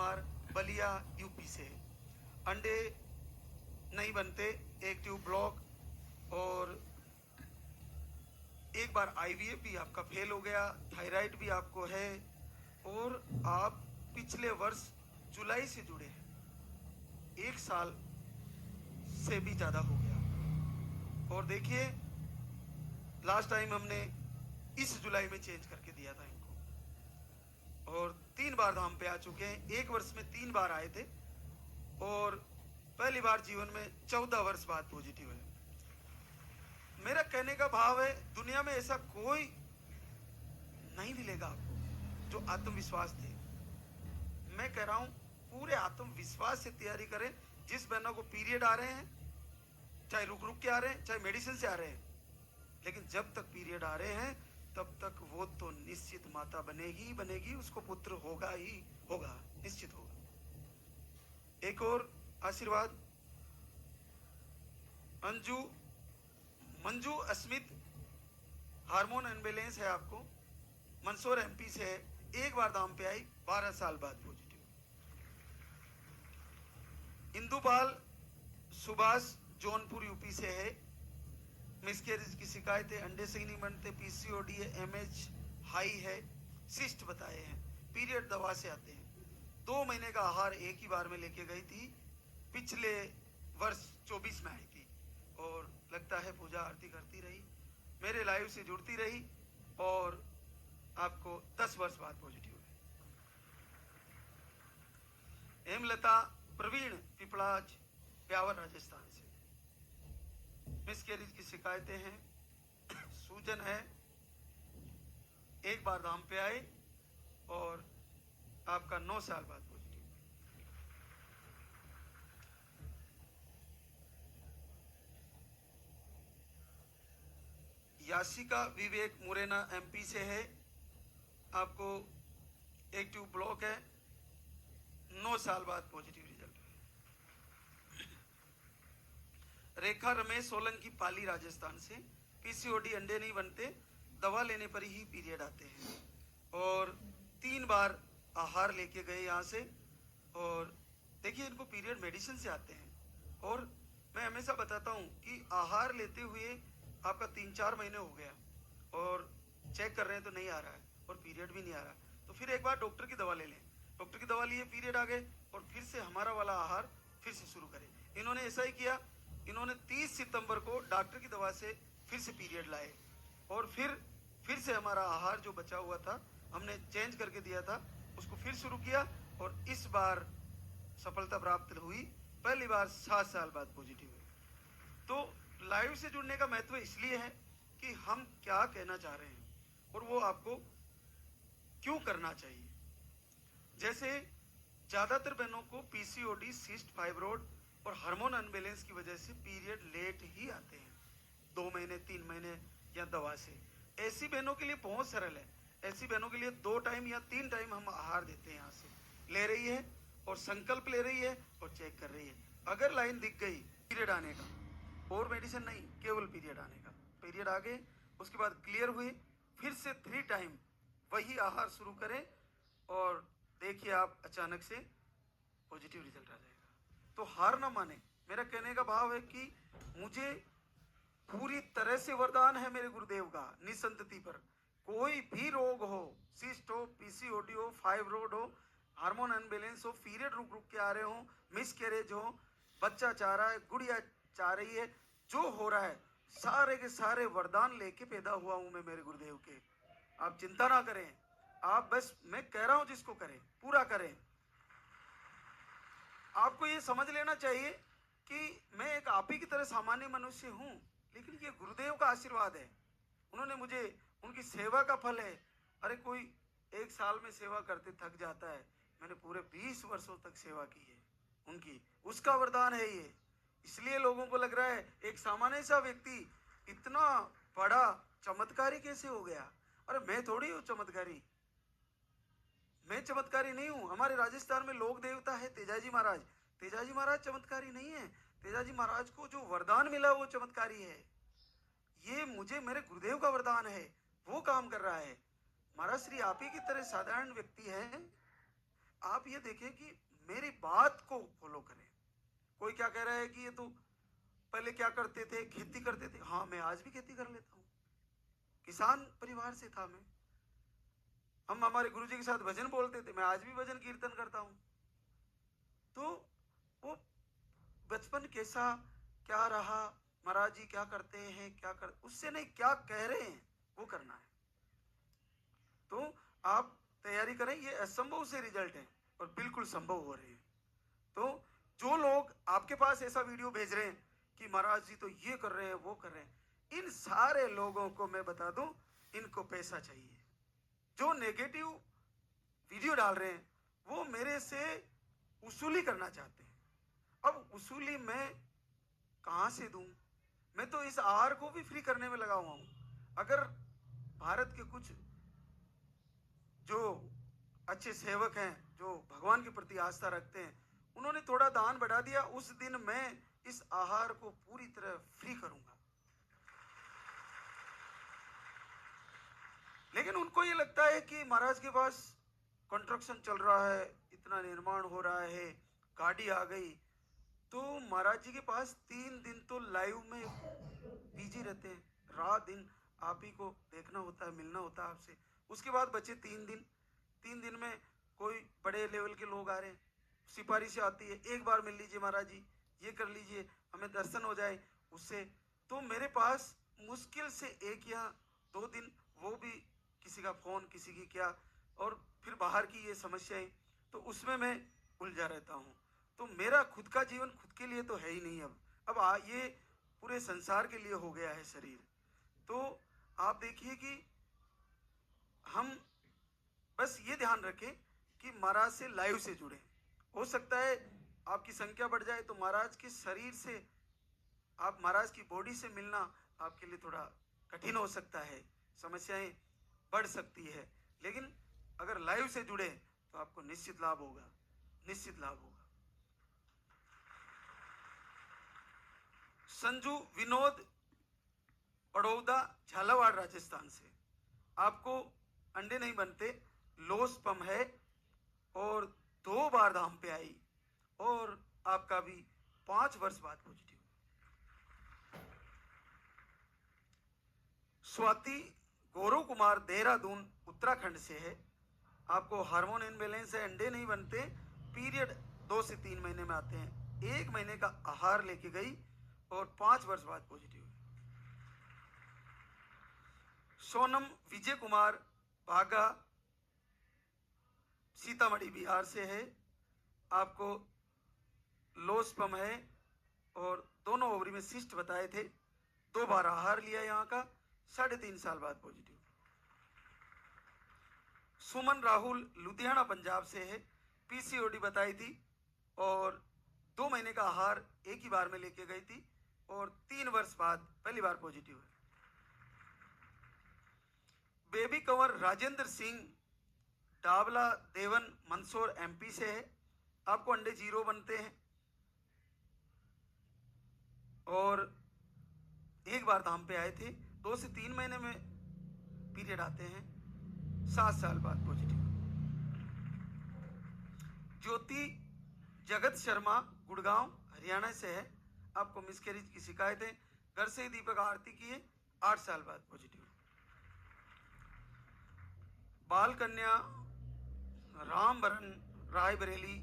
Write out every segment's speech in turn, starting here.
Kumar, Ballia, UP से। अंडे नहीं बनते, एक ट्यूब ब्लॉक, और एक बार आईवीएफ भी आपका फेल हो गया, थायराइड भी आपको है, और आप पिछले वर्ष जुलाई से जुड़े हैं, 1 साल से भी ज़्यादा हो गया। और देखिए, लास्ट टाइम हमने इस जुलाई में चेंज करके दिया था इनको, और 3 बार धाम पे आ चुके हैं। 1 वर्ष में 3 बार आए थे, और पहली बार जीवन में 14 वर्ष बाद पॉजिटिव है। मेरा कहने का भाव है, दुनिया में ऐसा कोई नहीं मिलेगा आपको जो आत्मविश्वास दे। मैं कह रहा हूं, पूरे आत्मविश्वास से तैयारी करें। जिस बहनों को पीरियड आ रहे हैं, चाहे रुक रुक के आ रहे हैं, चाहे मेडिसिन से आ रहे हैं, लेकिन जब तक पीरियड आ रहे हैं तब तक वो तो निश्चित माता बनेगी बनेगी, उसको पुत्र होगा ही होगा, निश्चित होगा। एक और आशीर्वाद, मंजू अस्मित, हार्मोन अनबैलेंस है आपको, मंदसौर एमपी से है, 1 बार दाम पे आई, 12 साल बाद पॉजिटिव। इंदुपाल सुभाष, जौनपुर यूपी से है, मिसकैरेज की शिकायत है, अंडे सही नहीं बनते, पीसीओडी है, एमएच हाई है, सिस्ट बताए हैं, पीरियड दवा से आते हैं। 2 महीने का आहार एक ही बार में लेके गई थी, पिछले वर्ष 24 में आई थी, और लगता है पूजा आरती करती रही, मेरे लाइव से जुड़ती रही, और आपको 10 वर्ष बाद पॉजिटिव है। हेमलता प्रवीण, पिपलाज, ब्यावर, राजस्थान से, मिसकैरेज की शिकायतें हैं, सूजन है, 1 बार धाम पे आए, और आपका 9 साल बाद पॉजिटिव। यासिका विवेक, मुरैना एमपी से है, आपको एक ट्यूब ब्लॉक है, 9 साल बाद पॉजिटिव रिजल्ट है। रेखा रमेश, सोलंकी, पाली, राजस्थान से, पीसीओडी, अंडे नहीं बनते, दवा लेने पर ही पीरियड आते हैं, और 3 बार आहार लेके गए यहाँ से, और देखिए इनको पीरियड मेडिसिन से आते हैं। और मैं हमेशा बताता हूँ कि आहार लेते हुए आपका 3-4 महीने हो गया, और चेक कर रहे हैं तो नहीं आ रहा है, और पीरियड भी नहीं आ रहा है, तो फिर एक बार डॉक्टर की दवा ले लें। डॉक्टर की दवा लिए, पीरियड आ गए, और फिर से हमारा वाला आहार फिर से शुरू करें। इन्होंने ऐसा ही किया, इन्होंने 30 सितंबर को डॉक्टर की दवा से फिर से पीरियड लाए, और फिर से हमारा आहार जो बचा हुआ था हमने चेंज करके दिया था, उसको फिर शुरू किया, और इस बार सफलता प्राप्त हुई, पहली बार 7 साल बाद पॉजिटिव हुई। तो लाइव से जुड़ने का महत्व इसलिए है कि हम क्या कहना चाह रहे हैं और वो आपको क्यों करना चाहिए। जैसे ज्यादातर बहनों को पीसीओडी, सिस्ट, फाइब्रोड और हार्मोन अनबैलेंस की वजह से पीरियड लेट ही आते हैं, 2 महीने 3 महीने या दवा से। ऐसी बहनों के लिए बहुत सरल है, ऐसी बहनों के लिए 2 टाइम या 3 टाइम हम आहार देते हैं, यहाँ से ले रही है और संकल्प ले रही है और चेक कर रही है। अगर लाइन दिख गई पीरियड आने का, और मेडिसिन नहीं, केवल पीरियड आने का, पीरियड आ गए, उसके बाद क्लियर हुए, फिर से 3 टाइम वही आहार शुरू करें, और देखिए आप अचानक से पॉजिटिव रिजल्ट आ जाएगा। तो हार ना माने। मेरा कहने का भाव है कि मुझे पूरी तरह से वरदान है मेरे गुरुदेव का निसंतति पर। कोई भी रोग हो, सिस्ट हो, पीसीओडी हो, फाइब्रोड हो, हार्मोन अनबैलेंस हो, पीरियड रुक रुक के आ रहे हो, मिसकैरेज हो, बच्चा चाह रहा है, गुड़िया चाह रही है, जो हो रहा है सारे के सारे वरदान लेके पैदा हुआ हूं मैं मेरे गुरुदेव के। आप चिंता ना करें, आप बस, मैं कह रहा हूं जिसको करें पूरा करें। आपको ये समझ लेना चाहिए कि मैं एक आप ही की तरह सामान्य मनुष्य हूं, लेकिन ये गुरुदेव का आशीर्वाद है, उन्होंने मुझे, उनकी सेवा का फल है। अरे कोई 1 साल में सेवा करते थक जाता है, मैंने पूरे 20 वर्षों तक सेवा की है उनकी, उसका वरदान है ये। इसलिए लोगों को लग रहा है एक सामान्य सा व्यक्ति इतना बड़ा चमत्कारी कैसे हो गया। अरे मैं थोड़ी हूँ चमत्कारी, मैं चमत्कारी नहीं हूँ। हमारे राजस्थान में लोक देवता है तेजाजी महाराज, तेजाजी महाराज चमत्कारी नहीं है, तेजाजी महाराज को जो वरदान मिला वो चमत्कारी है। ये मुझे मेरे गुरुदेव का वरदान है, वो काम कर रहा है। महाराज श्री आप ही की तरह साधारण व्यक्ति है, आप ये देखें कि मेरी बात को फॉलो करें। कोई क्या कह रहा है कि ये तो पहले क्या करते थे, खेती करते थे। हाँ, मैं आज भी खेती कर लेता हूँ, किसान परिवार से था मैं। हम हमारे गुरुजी के साथ भजन बोलते थे, मैं आज भी भजन कीर्तन करता हूँ। तो वो बचपन कैसा क्या रहा, महाराज जी क्या करते हैं, क्या कर, उससे नहीं, क्या कह रहे हैं वो करना है। तो आप तैयारी करें, ये असंभव से रिजल्ट है और बिल्कुल संभव हो रहे हैं। तो जो लोग आपके पास ऐसा वीडियो भेज रहे हैं कि महाराज जी तो ये कर रहे हैं, वो कर रहे हैं, इन सारे लोगों को मैं बता दूं, इनको पैसा चाहिए। जो नेगेटिव वीडियो डाल रहे हैं वो मेरे से वसूली करना चाहते हैं। अब वसूली मैं कहां से दूं? मैं तो इस आहार को भी फ्री करने में लगा हुआ हूं। अगर भारत के कुछ जो अच्छे सेवक हैं, जो भगवान के प्रति आस्था रखते हैं, उन्होंने थोड़ा दान बढ़ा दिया, उस दिन मैं इस आहार को पूरी तरह फ्री करूंगा। लेकिन उनको ये लगता है कि महाराज के पास कंस्ट्रक्शन चल रहा है, इतना निर्माण हो रहा है, गाड़ी आ गई, तो महाराज जी के पास 3 दिन तो लाइव में बिजी रहते हैं, रात दिन आप ही को देखना होता है, मिलना होता है आपसे। उसके बाद बचे 3 दिन। 3 दिन में कोई बड़े लेवल के लोग आ रहे हैं, सिफारिश आती है, एक बार मिल लीजिए महाराज जी, ये कर लीजिए, हमें दर्शन हो जाए उससे। तो मेरे पास मुश्किल से 1 या 2 दिन, वो भी किसी का फोन, किसी की क्या, और फिर बाहर की ये समस्याएं, तो उसमें मैं उलझा रहता हूँ। तो मेरा खुद का जीवन खुद के लिए तो है ही नहीं। अब ये पूरे संसार के लिए हो गया है शरीर। तो आप देखिए कि हम बस ये ध्यान रखें कि महाराज से लाइव से जुड़े। हो सकता है आपकी संख्या बढ़ जाए तो महाराज के शरीर से, आप महाराज की बॉडी से मिलना आपके लिए थोड़ा कठिन हो सकता है, समस्याएं बढ़ सकती है। लेकिन अगर लाइव से जुड़े तो आपको निश्चित लाभ होगा, निश्चित लाभ होगा। संजू विनोद बड़ौदा, झालावाड़, राजस्थान से। आपको अंडे नहीं बनते, लोस पम है, और 2 बार धाम पे आई, और आपका भी 5 वर्ष बाद पॉजिटिव। स्वाति गौरव कुमार, देहरादून, उत्तराखंड से है। आपको हार्मोन इनबैलेंस है, अंडे नहीं बनते, पीरियड 2 से 3 महीने में आते हैं। 1 महीने का आहार लेके गई और 5 वर्ष बाद पॉजिटिव। सोनम विजय कुमार बागा, सीतामढ़ी, बिहार से है। आपको लोस्पम है और दोनों ओवरी में सिस्ट बताए थे, 2 बार आहार लिया यहाँ का, 3.5 साल बाद पॉजिटिव। सुमन राहुल, लुधियाना, पंजाब से है। पीसीओडी बताई थी और 2 महीने का आहार एक ही बार में लेके गई थी, और 3 वर्ष बाद पहली बार पॉजिटिव है। बेबी कंवर राजेंद्र सिंह, डावला, देवन, मंदसौर, एमपी से है। आपको अंडे 0 बनते हैं और एक बार धाम पे आए थे, 2 से 3 महीने में पीरियड आते हैं, 7 साल बाद पॉजिटिव। ज्योति जगत शर्मा, गुड़गांव, हरियाणा से है। आपको मिसकैरेज की शिकायत है, घर से ही दीपक आरती की है, 8 साल बाद पॉजिटिव। बाल कन्या रामबरन, रायबरेली,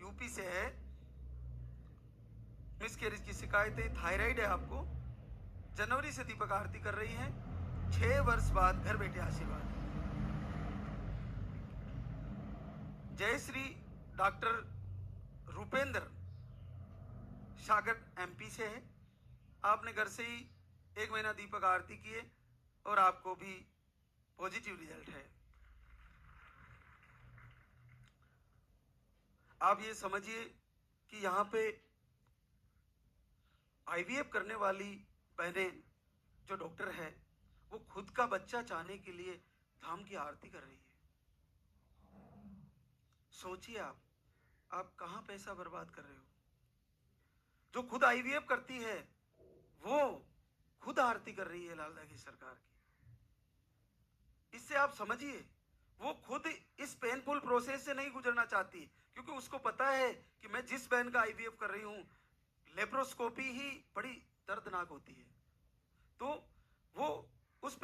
यूपी से है। मिसकैरेज की शिकायत है, थायराइड है आपको, जनवरी से दीपक आरती कर रही हैं, 6 वर्ष बाद घर बैठे आशीर्वाद। जयश्री डॉक्टर रूपेंद्र, सागर, एमपी से है। आपने घर से ही 1 महीना दीपक आरती किए और आपको भी पॉजिटिव रिजल्ट है। आप ये समझिए कि यहाँ पे आईवीएफ करने वाली बहनें, जो डॉक्टर है, वो खुद का बच्चा चाहने के लिए धाम की आरती कर रही है। सोचिए आप कहां पैसा बर्बाद कर रहे हो। जो खुद आईवीएफ करती है वो खुद आरती कर रही है लालदा की सरकार की। इससे आप समझिए वो खुद इस पेनफुल प्रोसेस से नहीं गुजरना चाहती, क्योंकि उसको पता है कि मैं जिस बहन का आईवीएफ कर रही हूँ, लेप्रोस्कोपी ही बड़ी दर्दनाक होती है। तो वो